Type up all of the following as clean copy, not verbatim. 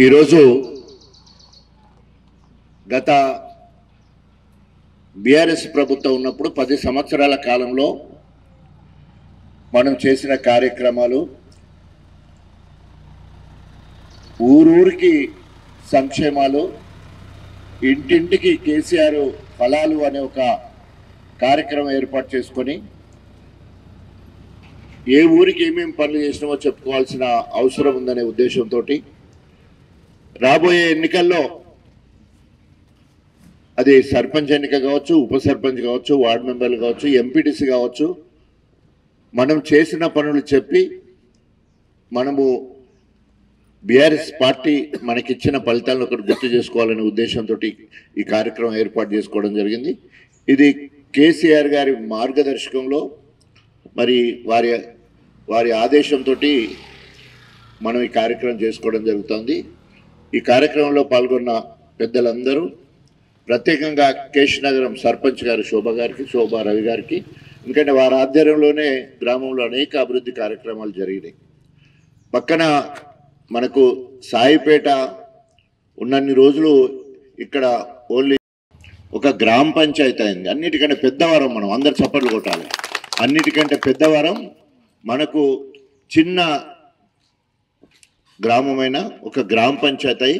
ఈరోజు గత బీఆర్ఎస్ ప్రభుత్వం ఉన్నప్పుడు 10 సంవత్సరాల కాలంలో మనం చేసిన కార్యక్రమాలు ఊరూరికి సంక్షేమాలు ఇంటింటికి కేసీఆర్ ఫలాలు అనే ఒక కార్యక్రమం ఏర్పాటు చేసుకొని ఏ ఊరికి ఏమేమి పనులు చేసినామో చెప్పుకోవాల్సిన అవసరం ఉందనే ఉద్దేశంతో రాబోయే ఎన్నికల్లో అది సర్పంచ్ ఎన్నిక కావచ్చు, ఉప సర్పంచ్ కావచ్చు, వార్డు మెంబర్లు కావచ్చు, ఎంపీటీసీ కావచ్చు, మనం చేసిన పనులు చెప్పి మనము బీఆర్ఎస్ పార్టీ మనకిచ్చిన ఫలితాలను ఒకటి గుర్తు చేసుకోవాలనే ఉద్దేశంతో ఈ కార్యక్రమం ఏర్పాటు చేసుకోవడం జరిగింది. ఇది కేసీఆర్ గారి మార్గదర్శకంలో మరి వారి ఆదేశంతో మనం ఈ కార్యక్రమం చేసుకోవడం జరుగుతుంది. ఈ కార్యక్రమంలో పాల్గొన్న పెద్దలందరూ, ప్రత్యేకంగా కేశనగరం సర్పంచ్ గారు శోభా రవి గారికి, ఎందుకంటే వారి ఆధ్వర్యంలోనే గ్రామంలో అనేక అభివృద్ధి కార్యక్రమాలు జరిగినాయి. పక్కన మనకు సాయిపేట ఉన్నన్ని రోజులు ఇక్కడ ఓన్లీ ఒక గ్రామ పంచాయతీ అయింది. అన్నిటికంటే పెద్దవరం, మనం అందరు చప్పట్లు కొట్టాలి, అన్నిటికంటే పెద్దవరం మనకు చిన్న గ్రామమైన ఒక గ్రామ పంచాయతీ.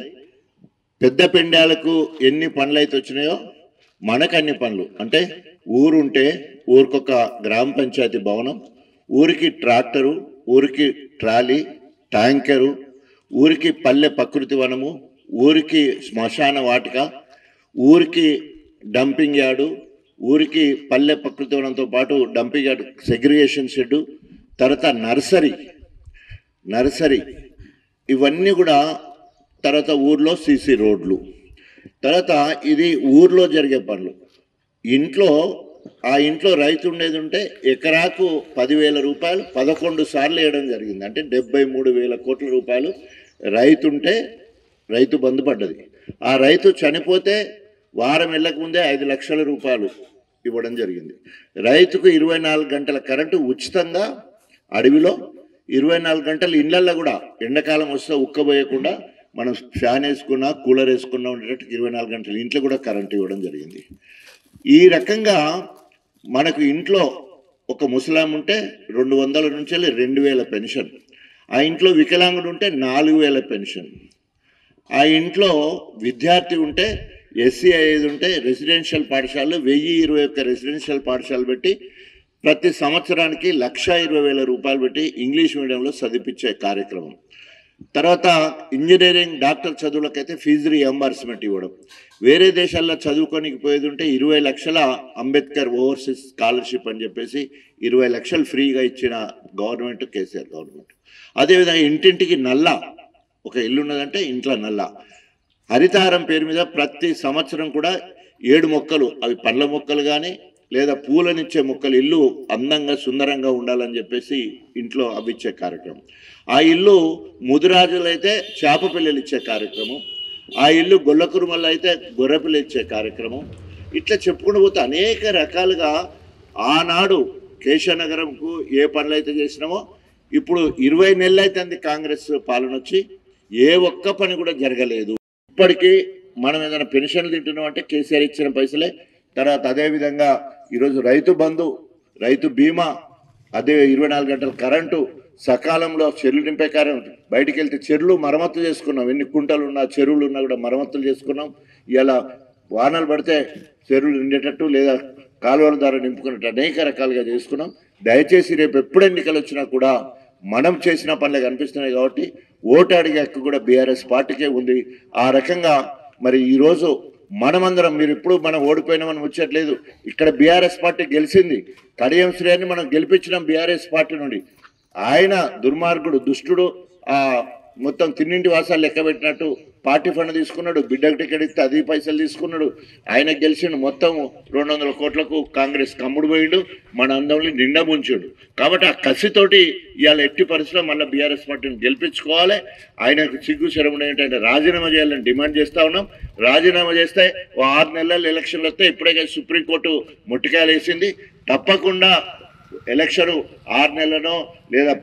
పెద్ద పెండాలకు ఎన్ని పనులు అయితే వచ్చినాయో మనకు అన్ని పనులు, అంటే ఊరుంటే ఊరికొక గ్రామ పంచాయతీ భవనం, ఊరికి ట్రాక్టరు, ఊరికి ట్రాలీ, ట్యాంకరు, ఊరికి పల్లె ప్రకృతి వనము, ఊరికి శ్మశాన వాటిక, ఊరికి డంపింగ్ యార్డు, ఊరికి పల్లె ప్రకృతి వనంతో పాటు డంపింగ్ యార్డు, సెగ్రిగేషన్ షెడ్డు, తర్వాత నర్సరీ ఇవన్నీ కూడా, తర్వాత ఊర్లో సీసీ రోడ్లు, తర్వాత ఇది ఊర్లో జరిగే పనులు. ఆ ఇంట్లో రైతు ఉండేది ఉంటే ఎకరాకు 10,000 రూపాయలు 11 సార్లు వేయడం జరిగింది. అంటే 73,000 కోట్ల రూపాయలు రైతుంటే రైతు బంధు పడ్డది. ఆ రైతు చనిపోతే వారం వెళ్ళక ముందే 5 లక్షల రూపాయలు ఇవ్వడం జరిగింది. రైతుకు 24 గంటల కరెంటు ఉచితంగా అడవిలో, 24 గంటలు ఇళ్లల్లో కూడా ఎండాకాలం వస్తే ఉక్కబోయకుండా మనం ఫ్యాన్ వేసుకున్నా కూలర్ వేసుకున్నా ఉండేటట్టు 24 గంటలు ఇంట్లో కూడా కరెంట్ ఇవ్వడం జరిగింది. ఈ రకంగా మనకు ఇంట్లో ఒక ముసలాం ఉంటే 200 నుంచి 2,000 పెన్షన్, ఆ ఇంట్లో వికలాంగుడు ఉంటే 4,000 పెన్షన్, ఆ ఇంట్లో విద్యార్థి ఉంటే ఎస్సీ అయ్యేది ఉంటే రెసిడెన్షియల్ పాఠశాలలు 1,021 రెసిడెన్షియల్ పాఠశాలలు పెట్టి ప్రతి సంవత్సరానికి 1,20,000 రూపాయలు పెట్టి ఇంగ్లీష్ మీడియంలో చదివించే కార్యక్రమం. తర్వాత ఇంజనీరింగ్, డాక్టర్ చదువులకైతే ఫీజు రీఎంబర్స్మెంట్ ఇవ్వడం. వేరే దేశాల్లో చదువుకోనికి పోయేది ఉంటే 20 లక్షల అంబేద్కర్ ఓవర్సీస్ స్కాలర్షిప్ అని చెప్పేసి 20 లక్షలు ఫ్రీగా ఇచ్చిన గవర్నమెంట్ కేసీఆర్ గవర్నమెంట్. అదేవిధంగా ఇంటింటికి నల్ల, ఒక ఇల్లు ఉన్నదంటే ఇంట్లో నల్ల, హరితహారం పేరు మీద ప్రతి సంవత్సరం కూడా 7 మొక్కలు, అవి పండ్ల మొక్కలు కానీ లేదా పూలనిచ్చే మొక్కలు, ఇల్లు అందంగా సుందరంగా ఉండాలని చెప్పేసి ఇంట్లో అవి ఇచ్చే కార్యక్రమం. ఆ ఇల్లు ముదిరాజులైతే చేప పిల్లలు ఇచ్చే కార్యక్రమం, ఆ ఇల్లు గొల్లకురుమల్లో అయితే గొర్రెపిల్ల ఇచ్చే కార్యక్రమం. ఇట్లా చెప్పుకుంటూ పోతే అనేక రకాలుగా ఆనాడు కేశనగరంకు ఏ పనులు అయితే చేసినామో ఇప్పుడు 20 నెలలు అయితే కాంగ్రెస్ పాలన వచ్చి ఏ ఒక్క పని కూడా జరగలేదు. ఇప్పటికీ మనం ఏదైనా పెన్షన్లు తింటున్నాం అంటే కేసీఆర్ ఇచ్చిన పైసలే. తర్వాత అదేవిధంగా ఈరోజు రైతు బంధు, రైతు బీమా, అదే 24 గంటల కరెంటు, సకాలంలో చెరువులు నింపే కార్యం, బయటికి వెళ్తే చెరువులు మరమ్మతులు చేసుకున్నాం, ఎన్ని కుంటలు ఉన్నా చెరువులు ఉన్నా కూడా మరమ్మతులు చేసుకున్నాం. ఇలా వానలు పడితే చెరువులు నిండేటట్టు లేదా కాలువల ద్వారా నింపుకున్నట్టు అనేక రకాలుగా చేసుకున్నాం. దయచేసి రేపు ఎప్పుడు ఎన్నికలు వచ్చినా కూడా మనం చేసిన పనులే కనిపిస్తున్నాయి కాబట్టి ఓటు అడిగే హక్కు కూడా బీఆర్ఎస్ పార్టీకే ఉంది. ఆ రకంగా మరి ఈరోజు మనమందరం, మీరు ఇప్పుడు మనం ఓడిపోయినామని ముచ్చట్లేదు, ఇక్కడ బీఆర్ఎస్ పార్టీ గెలిచింది. కడియం శ్రేణిని మనం గెలిపించినాం బీఆర్ఎస్ పార్టీ నుండి. ఆయన దుర్మార్గుడు, దుష్టుడు, మొత్తం తిన్నింటి వాసాలు లెక్క పెట్టినట్టు పార్టీ ఫండ్ తీసుకున్నాడు, బిడ్డకు టికెట్ ఇస్తే అది పైసలు తీసుకున్నాడు. ఆయన గెలిచిండు, మొత్తం 200 కోట్లకు కాంగ్రెస్ కమ్ముడు పోయిండు, మన అందరిని నిండా ముంచాడు. కాబట్టి ఆ కసితోటి ఇవాళ ఎట్టి పరిస్థితుల్లో మళ్ళీ బీఆర్ఎస్ పార్టీని గెలిపించుకోవాలి. ఆయనకు సిగ్గు శరముడు ఏంటంటే రాజీనామా చేయాలని డిమాండ్ చేస్తూ ఉన్నాం. రాజీనామా చేస్తే 6 నెలలు ఎలక్షన్లు వస్తే ఇప్పుడే సుప్రీంకోర్టు ముట్టికాయలు వేసింది. తప్పకుండా ఎలక్షన్ 6 నెలలనో లేదా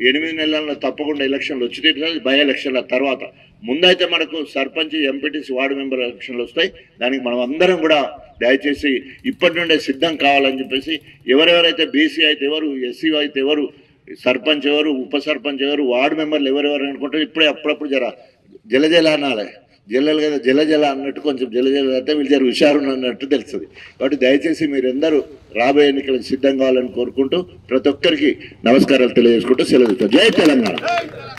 8 నెలల్లో తప్పకుండా ఎలక్షన్లు వచ్చి బై ఎలక్షన్ల తర్వాత ముందైతే మనకు సర్పంచ్ ఎంపీటీసీ వార్డు మెంబర్ ఎలక్షన్లు వస్తాయి. దానికి మనం అందరం కూడా దయచేసి ఇప్పటి నుండే సిద్ధం కావాలని చెప్పేసి, ఎవరెవరైతే బీసీ అయితే ఎవరు, ఎస్సీ అయితే ఎవరు, సర్పంచ్ ఎవరు, ఉప సర్పంచ్ ఎవరు, వార్డు మెంబర్లు ఎవరెవరు అనుకుంటారు, ఇప్పుడే అప్పుడప్పుడు జల అనాలి, జల్లలు కదా జల అన్నట్టు కొంచెం జల అయితే వీళ్ళు జర హుషారు అన్నట్టు తెలుస్తుంది. కాబట్టి దయచేసి మీరందరూ రాబోయే ఎన్నికలకు సిద్ధం కావాలని కోరుకుంటూ ప్రతి ఒక్కరికి నమస్కారాలు తెలియజేసుకుంటూ సెలవు. జై తెలంగాణ.